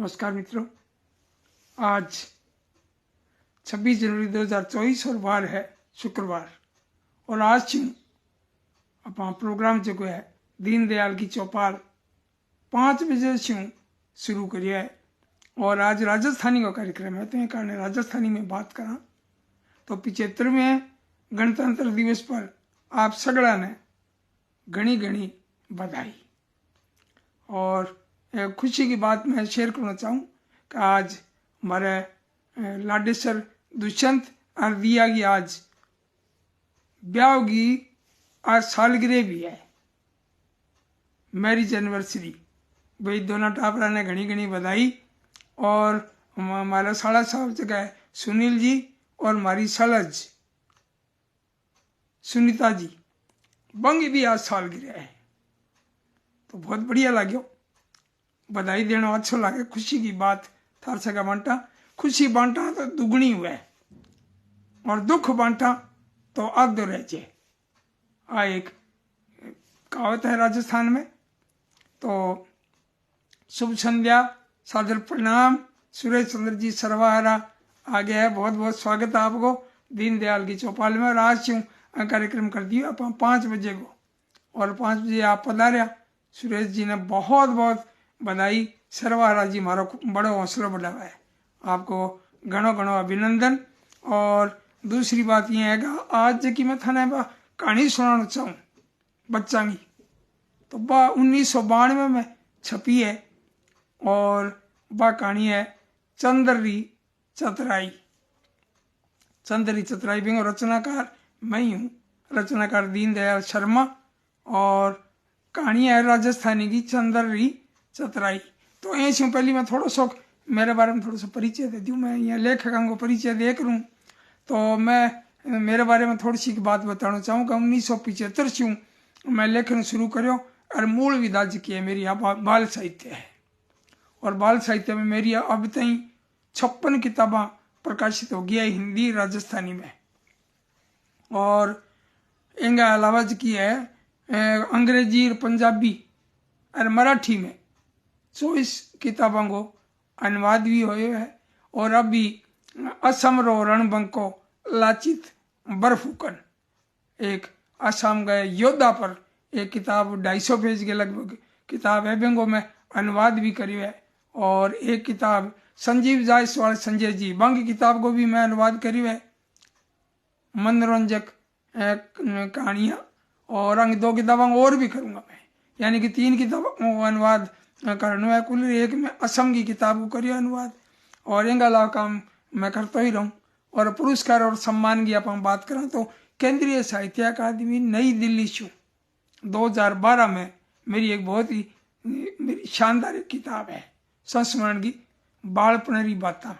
नमस्कार मित्रों, आज 26 जनवरी 2024 और वार है शुक्रवार। और आज छू अपना प्रोग्राम जो है दीनदयाल की चौपाल 5 बजे छू शुरू करिए है। और आज राजस्थानी का कार्यक्रम है, तो ये कारण राजस्थानी में बात करा। तो 75वें गणतंत्र दिवस पर आप सगड़ा ने घनी घनी बधाई। और खुशी की बात मैं शेयर करना चाहूँ कि आज हमारे लाडेसर दुष्यंत और दिया की आज ब्याह की आज सालगिरह भी है, मैरिज एनिवर्सरी। भाई दोनों टापरा ने घनी घनी बधाई। और हमारा साला साहब जगह सुनील जी और हमारी सलज सुनीता जी बंग भी आज सालगिरह है, तो बहुत बढ़िया लाग्यो। बधाई देना अच्छा लगे, खुशी की बात थार सका बांटा। खुशी बांटा तो दुगनी हुए और दुख बांटा तो आधो रह जाए। आ एक कहावत है राजस्थान में। तो शुभ संध्या, सादर प्रणाम। सुरेश चंद्र जी सरवाहरा आगे है, बहुत बहुत स्वागत है आपको दीनदयाल की चौपाल में। और आज क्यों कार्यक्रम कर दिया आप 5 बजे को, और 5 बजे आप पधारिया। सुरेश जी ने बहुत बहुत बधाई। सरवाहरा जी मारो बड़ो हौसला बढ़ावा है, आपको घणो घणो अभिनंदन। और दूसरी बात यह है कि आज की मैं थाने कहानी सुनाना चाहूँ बच्चा की। तो बा 1992 में छपी है, और बा कहानी है चंद्री चतराई। चंद्री चतराई भी रचनाकार मैं ही हूँ, रचनाकार दीनदयाल शर्मा। और कहानी है राजस्थानी की चंद्री चतराई। तो ऐसे पहले मैं थोड़ा सा मेरे बारे में थोड़ा सा परिचय दे दूँ। मैं यहाँ लेखकों को परिचय दे करूँ तो मैं मेरे बारे में थोड़ी सी बात बताना चाहूँगा। 1975 से मैं लेखन शुरू करो, और मूल विधा की है मेरी यहाँ बाल साहित्य है। और बाल साहित्य में मेरी अब तक 56 किताबें प्रकाशित हो गई है, हिंदी राजस्थानी में। और इनके अलावा की है अंग्रेजी और पंजाबी और मराठी में 24 किताबों को अनुवाद भी हुए है। और अभी असम रो रणबंको लाचित बर्फुकन, एक असम गए योद्धा पर एक किताब 250 पेज के लगभग किताब है, बेंगो में अनुवाद भी करी है। और एक किताब संजीव जायसवाल संजय जी बंग किताब को भी मैं अनुवाद करी है, मनोरंजक कहानियाँ। और अंग 2 किताबों और भी करूँगा मैं, यानी कि 3 किताबों को अनुवाद करना है। कुल एक में असम की किताब को करिए अनुवाद। और इनका अलावा काम मैं करता ही रहूँ। और पुरस्कार और सम्मान की अपन बात करें तो केंद्रीय साहित्य अकादमी नई दिल्ली से 2012 में मेरी एक बहुत ही मेरी शानदार किताब है संस्मरण की बालपनेरी बाता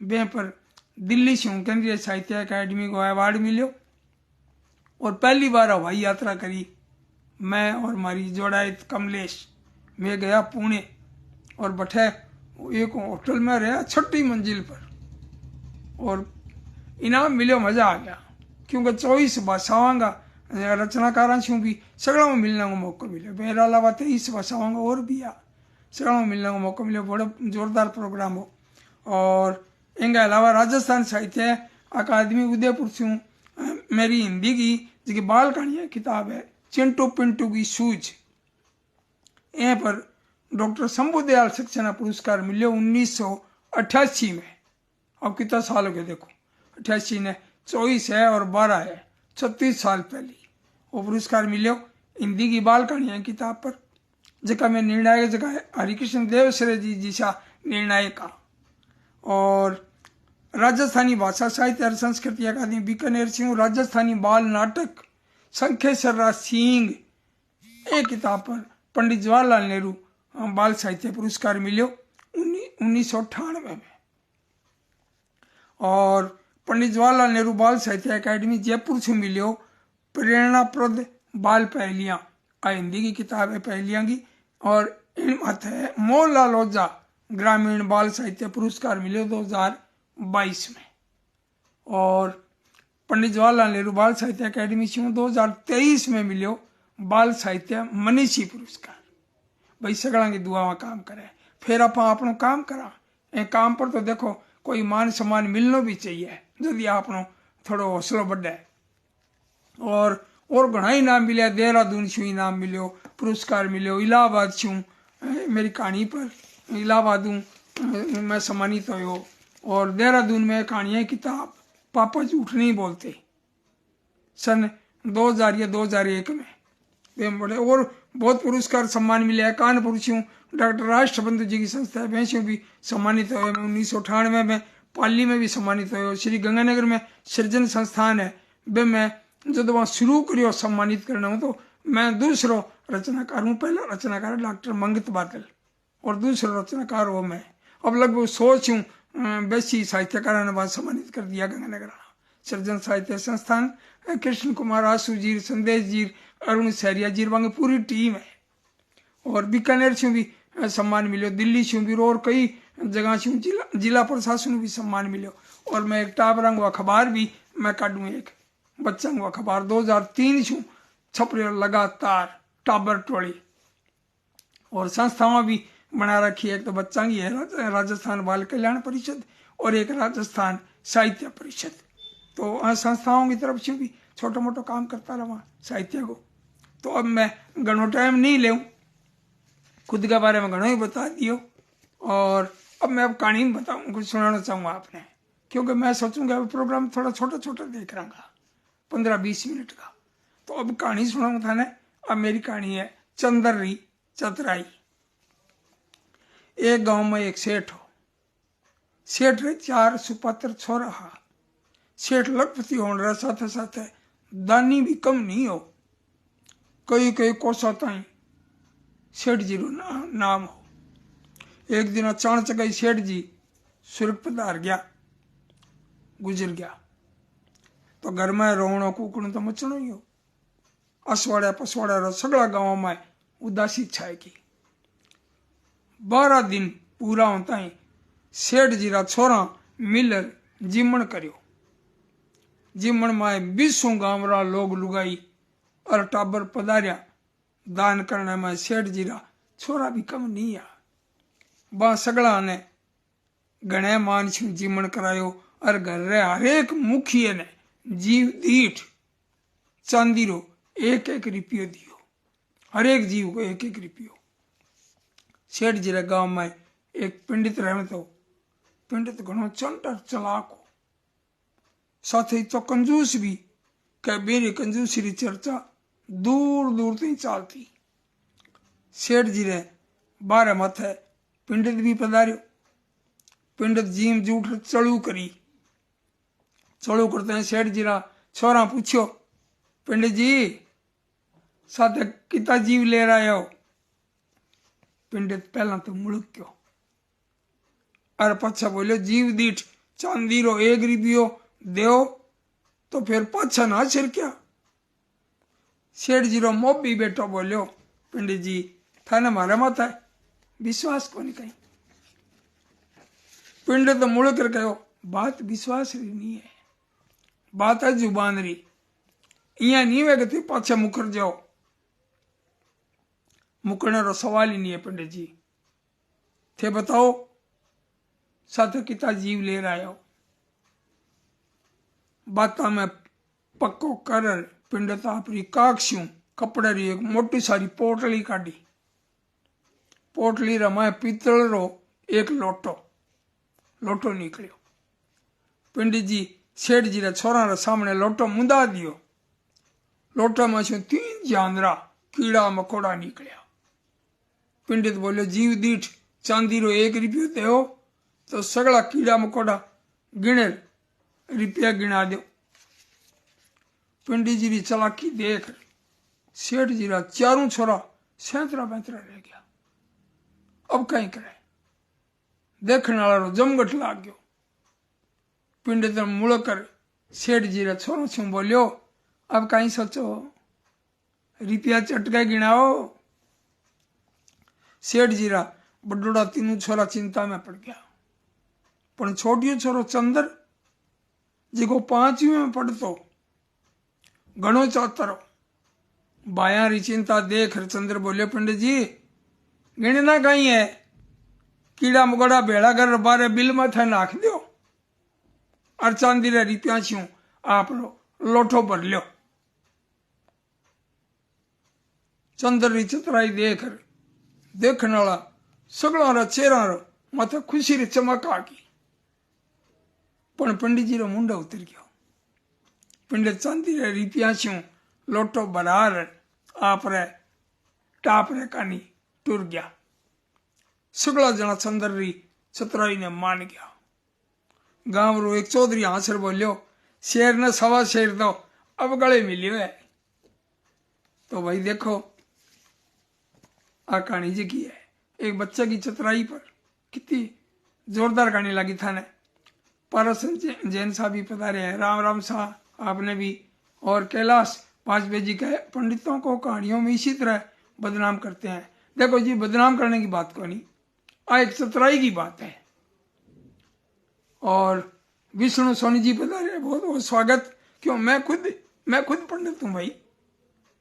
बे पर दिल्ली से केंद्रीय साहित्य अकादमी को अवार्ड मिलो। और पहली बार हवाई यात्रा करी मैं और हमारी जोड़ाइत कमलेश। मैं गया पुणे और बैठे एक होटल में रहा 6ठी मंजिल पर, और इनाम मिलो, मजा आ गया। क्योंकि 24 भाषाओं का रचनाकारों से भी सगड़ा में मिलने का मौका मिले। मेरे अलावा 23 भाषाओं का और भी सगड़ा में मिलने का मौका मिले। बड़ा जोरदार प्रोग्राम हो। और इनके अलावा राजस्थान साहित्य अकादमी उदयपुर से मेरी हिंदी की जो बाल कहानियाँ किताब है चिंटू पिंटू की सूझ, यहाँ पर डॉक्टर शंभुदयाल सक्सेना पुरस्कार मिले 1988 में। अब कितना साल हो गए देखो, 88 ने 24 है और 12 है, 36 साल पहले वो पुरस्कार मिले हिंदी की बाल कहानियाँ किताब पर, जगह में निर्णायक जगह है हरिकृष्ण देवसरे जी जिसा निर्णायक का। और राजस्थानी भाषा साहित्य और संस्कृति अकादमी बीकानेर से राजस्थानी बाल नाटक शंखेश्वर सिंह एक किताब पर पंडित जवाहरलाल नेहरू बाल साहित्य पुरस्कार मिलो 1998 में। और पंडित जवाहरलाल नेहरू बाल साहित्य अकादमी जयपुर से मिलो प्रेरणाप्रद बाल पहेलियाँ, हिंदी की किताब है पहेलियाँ की। और इन मत है मोहनलाल ओझा ग्रामीण बाल साहित्य पुरस्कार मिले 2022 में। और पंडित जवाहरलाल नेहरू बाल साहित्य अकादमी से 2023 में मिलो बाल साहित्य मनीषी पुरस्कार। भाई सगड़ा की दुआ में काम करे। फिर आप अपनो काम करा। ए काम पर तो देखो कोई मान सम्मान मिलना भी चाहिए यदि आपनो थोड़ो हौसलो बढ़े। और घना इनाम मिले, देहरादून छू इनाम मिलो, पुरस्कार मिलो, इलाहाबाद छू मेरी कहानी पर इलाहाबाद मैं सम्मानित हो। और देहरादून में कहानियाँ किताब पापा झूठ नहीं बोलते सन 2000 या 2001 में बड़े और बहुत पुरस्कार सम्मान मिले हैं। कानपुर छूँ डॉक्टर राष्ट्रबंधु जी की संस्था है वैसे भी सम्मानित हुए। 1998 में पाली में भी सम्मानित हुए। श्री गंगानगर में सृजन संस्थान है वे मैं जब वहाँ शुरू करियो सम्मानित करना हूँ तो मैं दूसरो रचनाकार हूँ। पहला रचनाकार डॉक्टर मंगत बादल और दूसरा रचनाकार हो मैं। अब लगभग 100 छूँ बेसी साहित्यकारों ने बात सम्मानित कर दिया। गंगानगर सृजन साहित्य संस्थान कृष्ण कुमार आसू जी, संदेश जी, अरुण सहरिया जी वांगे पूरी टीम है। और बीकानेर से भी सम्मान मिलो, दिल्ली से भी और कई जगह से जिला प्रशासन भी सम्मान मिलो। और मैं एक टाबरंग अखबार भी मैं काटूँ, एक बच्चा अखबार 2003 से छप रहे लगातार टाबर टोली। और संस्थाओं भी बना रखी है, एक तो बच्चा की है राजस्थान बाल कल्याण परिषद और एक राजस्थान साहित्य परिषद। तो संस्थाओं की तरफ से भी छोटा मोटा काम करता रहा साहित्य को। तो अब मैं घणो टाइम नहीं ले, खुद के बारे में घणो ही बता दियो। और अब मैं अब कहानी बताऊँ, कुछ सुनाना चाहूँगा आपने, क्योंकि मैं सोचूंगा अब प्रोग्राम थोड़ा छोटा छोटा देख रहा 15-20 मिनट का। तो अब कहानी सुनाऊंगा था ना। अब मेरी कहानी है चंदरी चतराई। एक गांव में एक सेठ हो। सेठ रे 4 सुपात्र छोरा हा। सेठ लखपति होने साथ साथ दानी भी कम नहीं हो। कई कई कोसा ताई सेठ जी रो नाम हो। एक दिन अचानक गई सेठ जी स्वर्ग पधार गया, गुजर गया। तो घर में रोवणो कूकणो तो मचणो ही हो। असवाड़ा पसवाड़ा सगड़ा गांव में उदासी छाएगी। 12 दिन पूरा होता ही सेठ जी रा छोरा मिलर जिमण करियो। जिमण में 20 गांव रा लोग लुगाई और टाबर पधारिया। दान करने में सेठ जी रा छोरा भी कम नहीं आ। बा सगड़ा ने गणे मान छू जिमण करायो। और घर रे हरेक मुखिया ने जीव दीठ चांदी रो 1-1 रुपयो दियो। हरेक जीव को 1-1 रुपयो। सेठ जी रे गांव में एक पंडित रहे तो पंडित घणो चंटर चलाक हो, साथ ही तो कंजूस भी। कह बेरी कंजूसी री चर्चा दूर दूर तक चालती। सेठ जी रे 12 माथे पंडित भी पधारियो। पंडित जीम जूठ चलू करी। चलू करते हैं सेठ जी रा छोरा पूछो, पंडित जी साथ कितना जीव ले रहे हो। पंडित पहला तो मुड़क क्यों और पछा बोलो जीव दीठ चांदी रो 1 रुपयो दो तो फिर पाछा ना सिर क्या। सेठ जी रो मोबी बेटो बोलो, पंडित जी थाने मारे माथा है विश्वास को नहीं कहीं। पंडित तो मुड़ कर कहो बात विश्वास री नहीं है, बात है जुबान री। इया नहीं वे कि पाछे मुकर जाओ, मुकरने रो सवाल ही नहीं है। पंडित जी थे बताओ साथ कितना जीव ले रहे हो। बात में पक्को कर पंडित आपरी काक्ष्यू कपड़े री एक मोटी सारी पोटली काढ़ी। पोटली रमाए पीतल रो एक लोटो निकलियो। पंडित जी सेठ जी रे छोरा रे सामने लोटो मुंदा दियो। लोटा में से 3 जानरा कीड़ा मकोड़ा निकलिया। पंडित बोले जीव दीठ चांदी रो 1 रुपयो दो तो सगड़ा कीड़ा मकोड़ा गिने रुपया गिना दो। पंडित जी री चलाकी देख सेठ जी रा 4 छोरा सैंतरा बैंतरा रह गया। अब कहीं करे देखने वाला रो जमगट लाग गयो। पंडित मुड़कर सेठ जी रे छोरो छू बोलियो अब कहीं सोचो रुपया चटका गिनाओ। सेठ जी रा बडोड़ा 3 छोरा चिंता में पड़ गया। पर छोटियो छोरो चंदर जिको 5वीं में पढ़तो घणो चातरो बाया री चिंता देख चंद्र बोले पंडित जी गिनना कहीं है कीड़ा मकोड़ा भेड़ा कर बारे बिल में थे नाख दो और चांदी रे रुपया छू आप लोठो भर लो। चंद्र री चतुराई देखने वाला सगला रा चेहरा रो माथे खुशी री चमक आ गई। पण पंडित जी रो मुंडा उतर गया। पंडित चांदी रे रुपया छू लोटो भरार आप रे टाप रे कानी टूर गया। सगला जना चंद्र री चतुराई ने मान गया। गांव रो एक चौधरी हांसर बोलियो, शेर ने सवा शेर दो अब गले मिलियो है। तो भाई देखो आ कहानी जी की है, एक बच्चे की चतुराई पर कितनी जोरदार कहानी लगी था ने। पारस जैन साहब भी पधारे हैं, राम राम साहब आपने भी, और कैलाश वाजपेयी जी कहे पंडितों को कहानियों में इसी तरह बदनाम करते हैं। देखो जी बदनाम करने की बात को नहीं, आ एक चतुराई की बात है। और विष्णु सोनी जी पधारे, बहुत बहुत स्वागत। क्यों मैं खुद पंडित हूं भाई,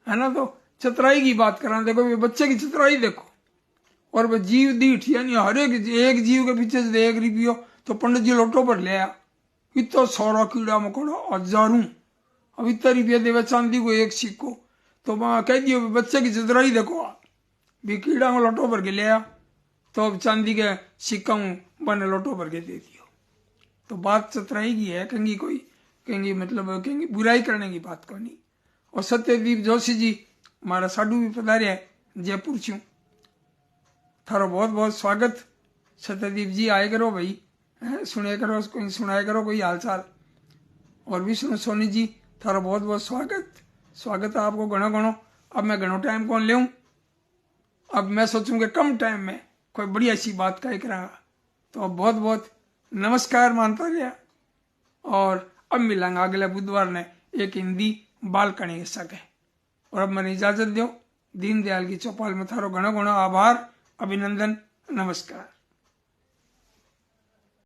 है ना। तो चतुराई की बात करा, देखो ये बच्चे की चतुराई देखो। और वह जीव दीठ यानी हर एक जीव के पीछे से एक रुपयो तो पंडित जी लोटो पर ले आया। इतना सारा कीड़ा मकोड़ा हजारों, अब इतना रुपया देवे चांदी को एक सिक्को। तो वहां कह दियो बच्चे की चतुराई देखो, भी कीड़ा में लोटो भर के ले आया तो अब चांदी के सिक्का बने लोटो भर के दे दियो। तो बात चतुराई की है, कहेंगी मतलब कहेंगी बुराई करने की बात को नहीं। और सत्यदीप जोशी जी हमारा साधु भी पधारे है जयपुर छू, थारो बहुत बहुत स्वागत। सत्यदीप जी आए करो भाई, सुनाया करो कोई हालचाल। और विष्णु सोनी जी थारो बहुत बहुत स्वागत है आपको घणो घणो। अब मैं घणो टाइम कौन ले, अब मैं सोचूं कि कम टाइम में कोई बढ़िया सी बात कह करांगा। तो अब बहुत बहुत नमस्कार मानता गया, और अब मिलेंगे अगले बुधवार ने एक हिंदी बालकनी के सके। और अब मैंने इजाजत दो। दीनदयाल की चौपाल में थारो घणो घणो आभार, अभिनंदन, नमस्कार।